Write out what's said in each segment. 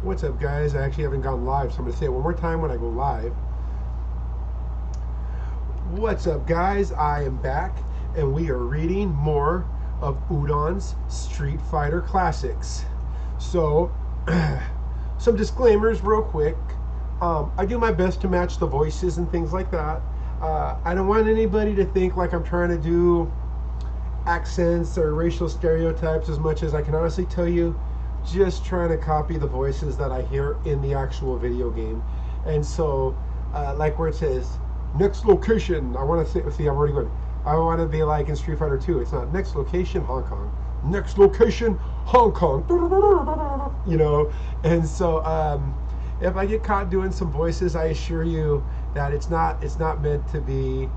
What's up, guys? I actually haven't gone live, so I'm going to say it one more time when I go live. What's up, guys? I am back, and we are reading more of Udon's Street Fighter Classics. So, some disclaimers real quick. I do my best to match the voices and things like that. I don't want anybody to think like I'm trying to do accents or racial stereotypes as much as I can honestly tell you, just trying to copy the voices that I hear in the actual video game. And so, like where it says, next location, I want to say, see, I'm already going, I want to be like in Street Fighter 2. It's not next location, Hong Kong. Next location, Hong Kong. You know, and so if I get caught doing some voices, I assure you that it's not meant to be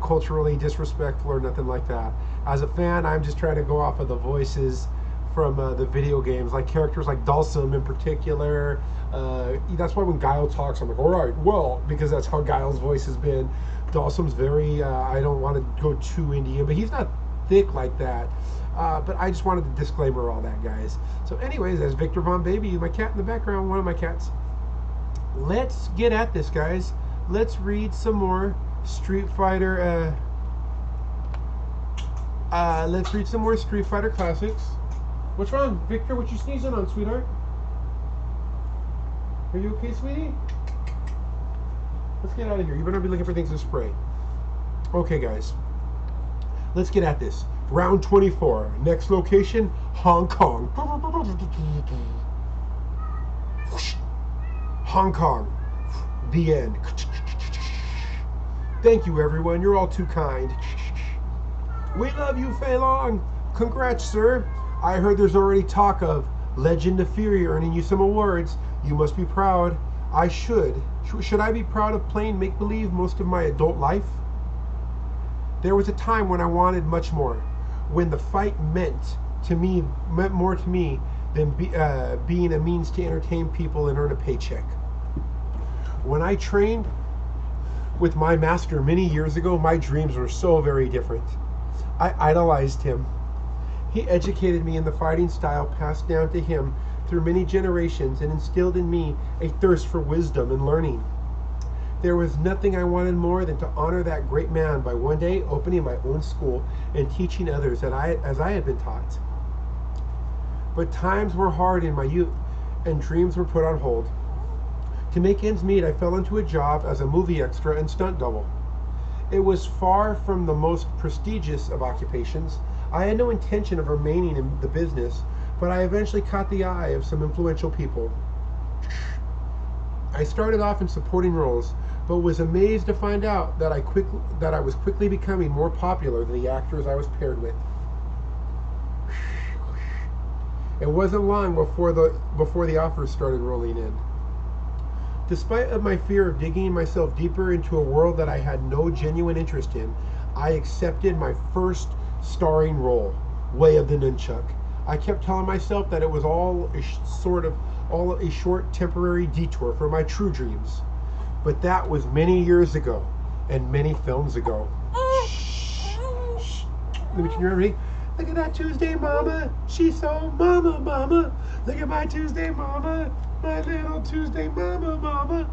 culturally disrespectful or nothing like that. As a fan, I'm just trying to go off of the voices from the video games, like characters like Dhalsim in particular. That's why when Guile talks, I'm like, all right, well, because that's how Guile's voice has been. Dhalsim's very, I don't want to go too Indian, but he's not thick like that. But I just wanted to disclaimer all that, guys. So anyways, as Victor Von Baby, my cat in the background, one of my cats. Let's get at this, guys. Let's read some more Street Fighter. Let's read some more Street Fighter classics. What's wrong, Victor? What you sneezing on, sweetheart? Are you okay, sweetie? Let's get out of here. You better be looking for things to spray. Okay, guys. Let's get at this. Round 24. Next location, Hong Kong. Hong Kong. The end. Thank you, everyone. You're all too kind. We love you, Fei Long. Congrats, sir. I heard there's already talk of Legend of Fury earning you some awards. You must be proud. I should. Should I be proud of playing make-believe most of my adult life? There was a time when I wanted much more, when the fight meant more to me than being a means to entertain people and earn a paycheck. When I trained with my master many years ago, my dreams were so very different. I idolized him. He educated me in the fighting style passed down to him through many generations and instilled in me a thirst for wisdom and learning. There was nothing I wanted more than to honor that great man by one day opening my own school and teaching others as I had been taught. But times were hard in my youth, and dreams were put on hold. To make ends meet, I fell into a job as a movie extra and stunt double. It was far from the most prestigious of occupations. I had no intention of remaining in the business, but I eventually caught the eye of some influential people. I started off in supporting roles, but was amazed to find out that I was quickly becoming more popular than the actors I was paired with. It wasn't long before the offers started rolling in. Despite my fear of digging myself deeper into a world that I had no genuine interest in, I accepted my first starring role, Way of the Nunchuck. I kept telling myself that it was all a short temporary detour for my true dreams. But that was many years ago and many films ago. Shh. Let me turn you around. Look at that Tuesday mama. She's so mama. Look at my Tuesday mama. My little Tuesday mama.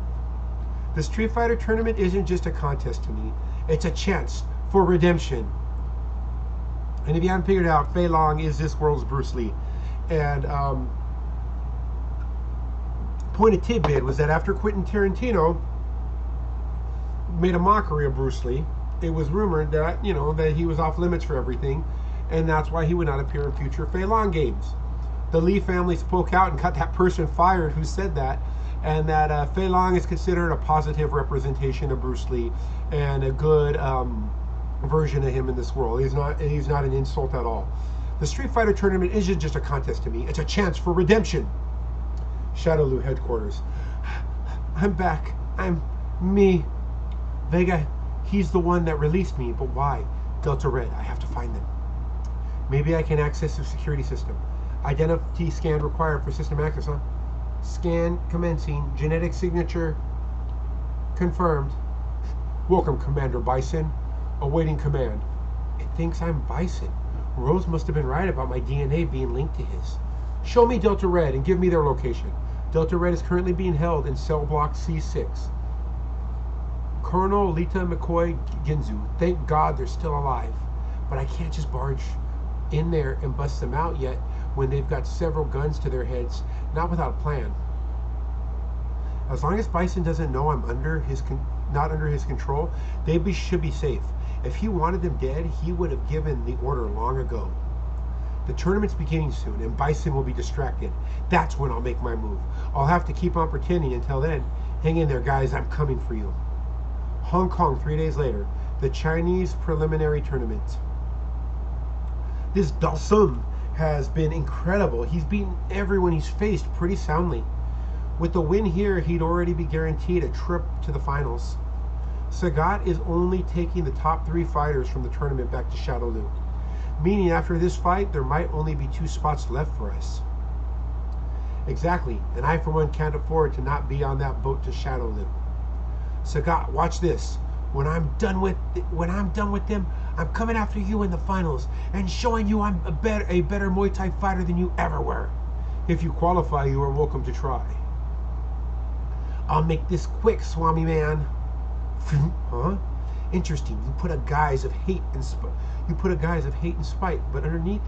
The Street Fighter tournament isn't just a contest to me. It's a chance for redemption. And if you haven't figured out, Fei Long is this world's Bruce Lee. And point of tidbit was that after Quentin Tarantino made a mockery of Bruce Lee, it was rumored that, that he was off limits for everything, and that's why he would not appear in future Fei Long games. The Lee family spoke out and got that person fired who said that, and that Fei Long is considered a positive representation of Bruce Lee and a good version of him in this world. He's not an insult at all. The Street Fighter tournament isn't just a contest to me, it's a chance for redemption. Shadowloo headquarters. I'm back. I'm me. Vega, he's the one that released me, but why? Delta Red, I have to find them. Maybe I can access the security system. Identity scan required for system access, huh? Scan commencing. Genetic signature confirmed. Welcome, Commander Bison. Awaiting command. It thinks I'm Bison. Rose must have been right about my DNA being linked to his. Show me Delta Red and give me their location. Delta Red is currently being held in cell block C6. Colonel Lita McCoy Ginzu. Thank God they're still alive. But I can't just barge in there and bust them out yet when they've got several guns to their heads, not without a plan. As long as Bison doesn't know I'm not under his control, should be safe. If he wanted them dead, he would have given the order long ago. The tournament's beginning soon, and Bison will be distracted. That's when I'll make my move. I'll have to keep on pretending until then. Hang in there, guys. I'm coming for you. Hong Kong, 3 days later. The Chinese preliminary tournament. This Dalsum has been incredible. He's beaten everyone he's faced pretty soundly. With the win here, he'd already be guaranteed a trip to the finals. Sagat is only taking the top 3 fighters from the tournament back to Shadowloo, meaning after this fight, there might only be 2 spots left for us. Exactly, and I for one can't afford to not be on that boat to Shadowloo. Sagat, watch this. When I'm done with them, I'm coming after you in the finals and showing you I'm a better Muay Thai fighter than you ever were. If you qualify, you are welcome to try. I'll make this quick, Swami man. Huh? Interesting. You put a guise of hate and spite, but underneath,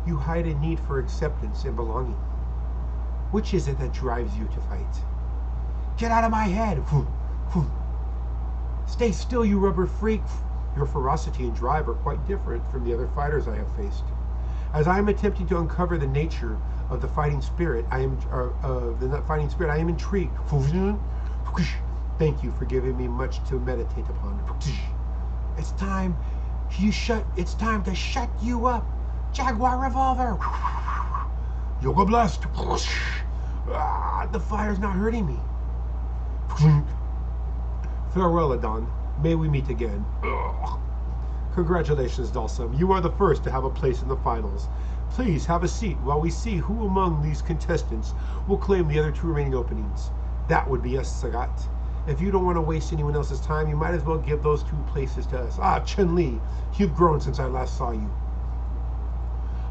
you hide a need for acceptance and belonging. Which is it that drives you to fight? Get out of my head! Stay still, you rubber freak! Your ferocity and drive are quite different from the other fighters I have faced. As I am attempting to uncover the nature of the fighting spirit, I am intrigued. Thank you for giving me much to meditate upon. It's time to shut you up. Jaguar revolver. Yoga blast. The fire's not hurting me. Farewell, Udon. May we meet again. Congratulations, Dalsum. You are the first to have a place in the finals. Please have a seat while we see who among these contestants will claim the other 2 remaining openings. That would be us, Sagat. If you don't want to waste anyone else's time, you might as well give those 2 places to us. Chun-Li, you've grown since I last saw you.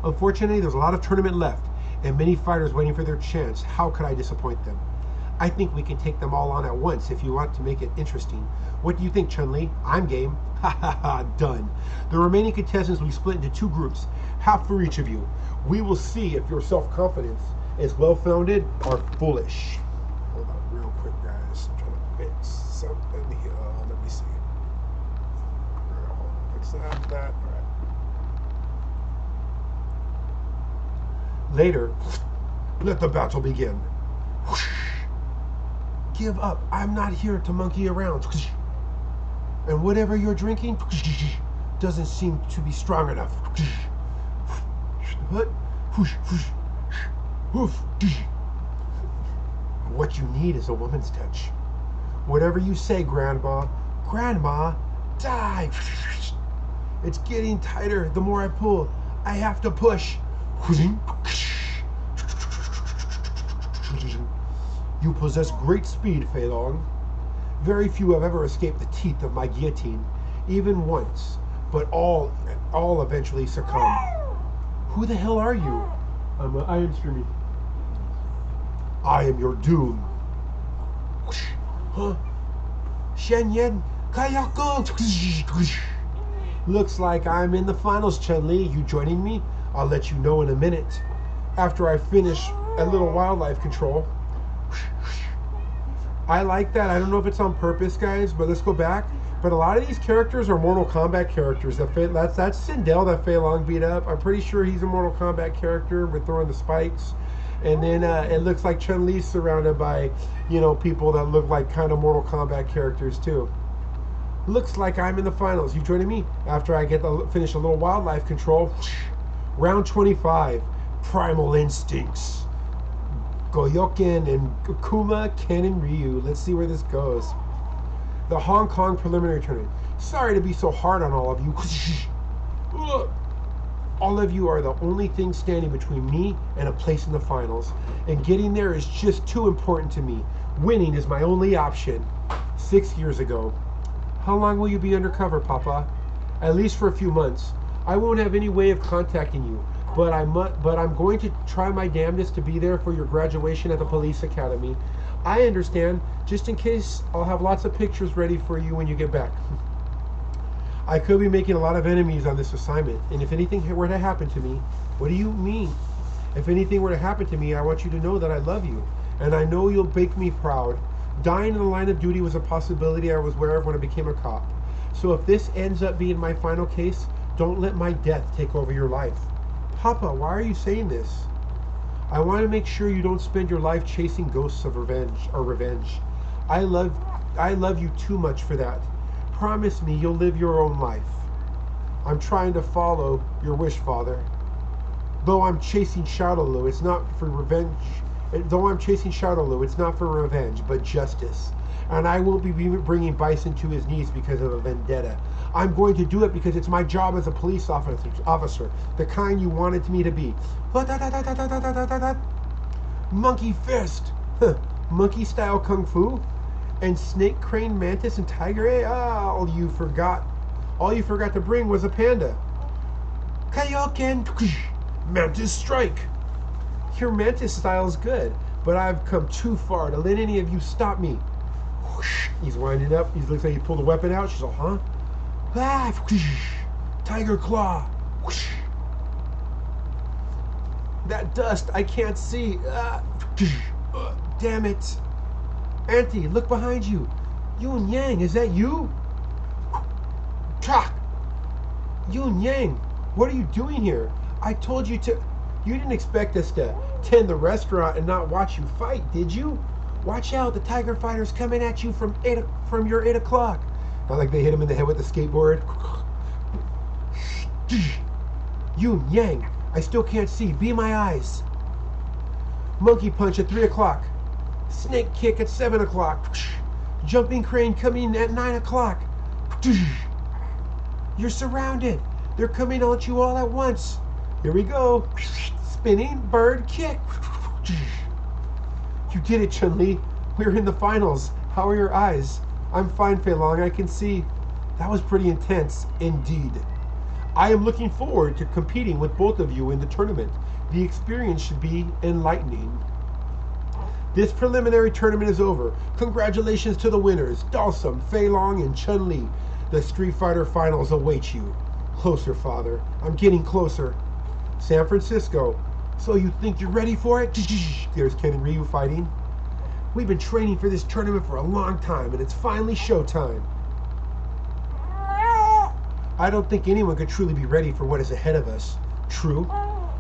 Unfortunately, there's a lot of tournament left, and many fighters waiting for their chance. How could I disappoint them? I think we can take them all on at once if you want to make it interesting. What do you think, Chun-Li? I'm game. Ha ha ha, done. The remaining contestants will be split into 2 groups, half for each of you. We will see if your self-confidence is well-founded or foolish. Hold on real quick, guys. I'm trying to fix something here. Let me see. Hold on, fix that. All right. Later, let the battle begin. Give up. I'm not here to monkey around. And whatever you're drinking doesn't seem to be strong enough. What you need is a woman's touch. Whatever you say, Grandma. Grandma, die. It's getting tighter. The more I pull, I have to push. You possess great speed, Fei Long. Very few have ever escaped the teeth of my guillotine, even once, but all eventually succumb. Who the hell are you? I am Streamy. I am your doom. Huh? Shen Yen Kayako. Looks like I'm in the finals, Chun-Li. You joining me? I'll let you know in a minute. After I finish a little wildlife control. I like that. I don't know if it's on purpose, guys, but let's go back. But a lot of these characters are Mortal Kombat characters. That's Sindel that Fei Long beat up. I'm pretty sure he's a Mortal Kombat character with throwing the spikes. And then it looks like Chun-Li's surrounded by, people that look like kind of Mortal Kombat characters too. Looks like I'm in the finals. You joining me? After I finish a little wildlife control. Round 25. Primal Instincts. Goyoken and Kuma, Ken, and Ryu. Let's see where this goes. The Hong Kong preliminary tournament. Sorry to be so hard on all of you. All of you are the only thing standing between me and a place in the finals. And getting there is just too important to me. Winning is my only option. 6 years ago. How long will you be undercover, Papa? At least for a few months. I won't have any way of contacting you. but I'm going to try my damnedest to be there for your graduation at the police academy. I understand. Just in case, I'll have lots of pictures ready for you when you get back. I could be making a lot of enemies on this assignment, and if anything were to happen to me, what do you mean? If anything were to happen to me, I want you to know that I love you, and I know you'll make me proud. Dying in the line of duty was a possibility I was aware of when I became a cop. So if this ends up being my final case, don't let my death take over your life. Papa, why are you saying this? I want to make sure you don't spend your life chasing ghosts of revenge. I love you too much for that. Promise me you'll live your own life. I'm trying to follow your wish, Father. Though I'm chasing Shadowloo, it's not for revenge. It's not for revenge, but justice. And I won't be bringing Bison to his knees because of a vendetta. I'm going to do it because it's my job as a police officer, the kind you wanted me to be. Monkey fist, monkey style kung fu, and snake, crane, mantis, and tiger. All you forgot to bring was a panda. Kaioken, mantis strike. Your mantis style is good, but I've come too far to let any of you stop me. He's winding up. He looks like he pulled a weapon out. She's all, huh? Tiger claw. That dust, I can't see. Damn it. Auntie, look behind you. Yun Yang, is that you? Yun Yang, what are you doing here? I told you to... You didn't expect us to tend the restaurant and not watch you fight, did you? Watch out, the tiger fighter's coming at you from your 8 o'clock. Not like they hit him in the head with the skateboard. Yun Yang, I still can't see. Be my eyes. Monkey punch at 3 o'clock. Snake kick at 7 o'clock. Jumping crane coming at 9 o'clock. You're surrounded. They're coming at you all at once. Here we go. Spinning bird kick. You did it, Chun-Li. We're in the finals. How are your eyes? I'm fine, Fei Long. I can see. That was pretty intense, indeed. I am looking forward to competing with both of you in the tournament. The experience should be enlightening. This preliminary tournament is over. Congratulations to the winners, Dalsum, Fei Long, and Chun-Li. The Street Fighter finals await you. Closer, Father. I'm getting closer. San Francisco. So you think you're ready for it? There's Ken and Ryu fighting. We've been training for this tournament for a long time, and it's finally showtime. I don't think anyone could truly be ready for what is ahead of us. True.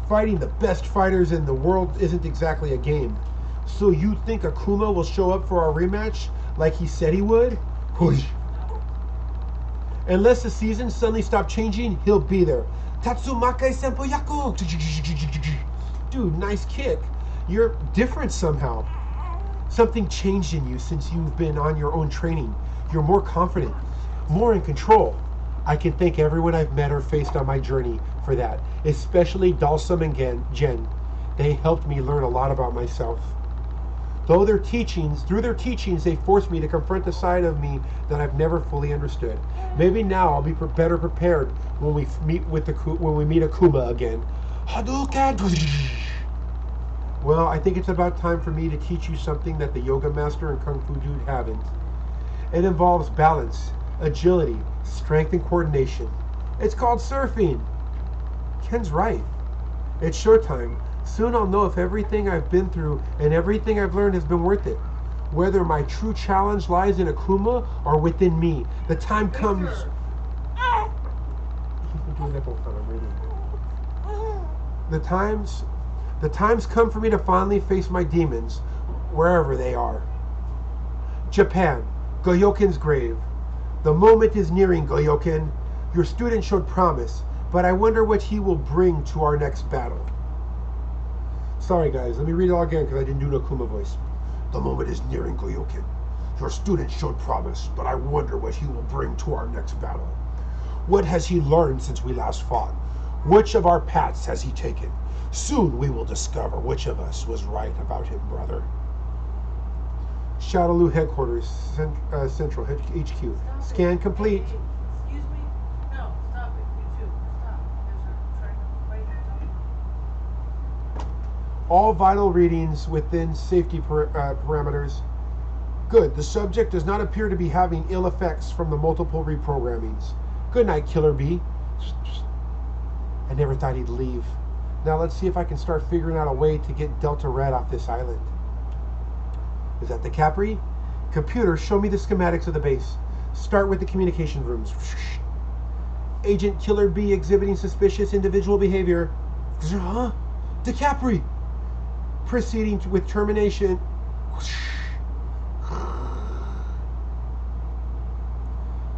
Fighting the best fighters in the world isn't exactly a game. So you think Akuma will show up for our rematch like he said he would? Unless the season suddenly stopped changing, he'll be there. Tatsumake Senpoyaku! Dude, nice kick. You're different somehow. Something changed in you since you've been on your own training. You're more confident, more in control. I can thank everyone I've met or faced on my journey for that, especially Dalsum and Jen. They helped me learn a lot about myself. Through their teachings, they forced me to confront the side of me that I've never fully understood. Maybe now I'll be better prepared when we meet Akuma again. Hadouken! Well, I think it's about time for me to teach you something that the yoga master and kung fu dude haven't. It involves balance, agility, strength, and coordination. It's called surfing. Ken's right. It's showtime. Soon I'll know if everything I've been through and everything I've learned has been worth it. Whether my true challenge lies in Akuma or within me. The time comes... He's been doing that both times. I'm reading. The time's come for me to finally face my demons, wherever they are. Japan, Goyoken's grave. The moment is nearing, Goyoken. Your student showed promise, but I wonder what he will bring to our next battle. Sorry guys, let me read it all again because I didn't do an Akuma voice. The moment is nearing, Goyoken. Your student showed promise, but I wonder what he will bring to our next battle. What has he learned since we last fought? Which of our paths has he taken? Soon we will discover which of us was right about him, brother. Shadowloo Headquarters, Central HQ. Scan complete. Excuse me? No, stop it. You too. Stop. There's a trying to fight or something. All vital readings within safety parameters. Good. The subject does not appear to be having ill effects from the multiple reprogrammings. Good night, Killer Bee. I never thought he'd leave. Now let's see if I can start figuring out a way to get Delta Red off this island. Is that the Capri? Computer, show me the schematics of the base. Start with the communication rooms. Agent Killer Bee exhibiting suspicious individual behavior. Huh? The Capri! Proceeding with termination.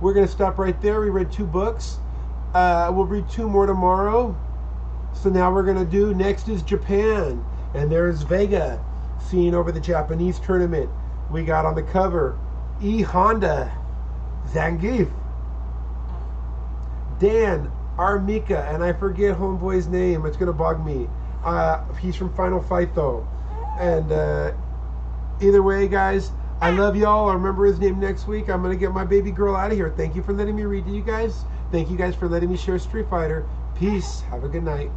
We're going to stop right there. We read 2 books. We'll read 2 more tomorrow. So now we're going to do, next is Japan. And there's Vega seeing over the Japanese tournament. We got on the cover E. Honda, Zangief, Dan, Armika, and I forget homeboy's name. It's going to bug me. He's from Final Fight though. And either way, guys, I love y'all. I'll remember his name next week. I'm going to get my baby girl out of here. Thank you for letting me read to you guys. Thank you guys for letting me share Street Fighter. Peace. Have a good night.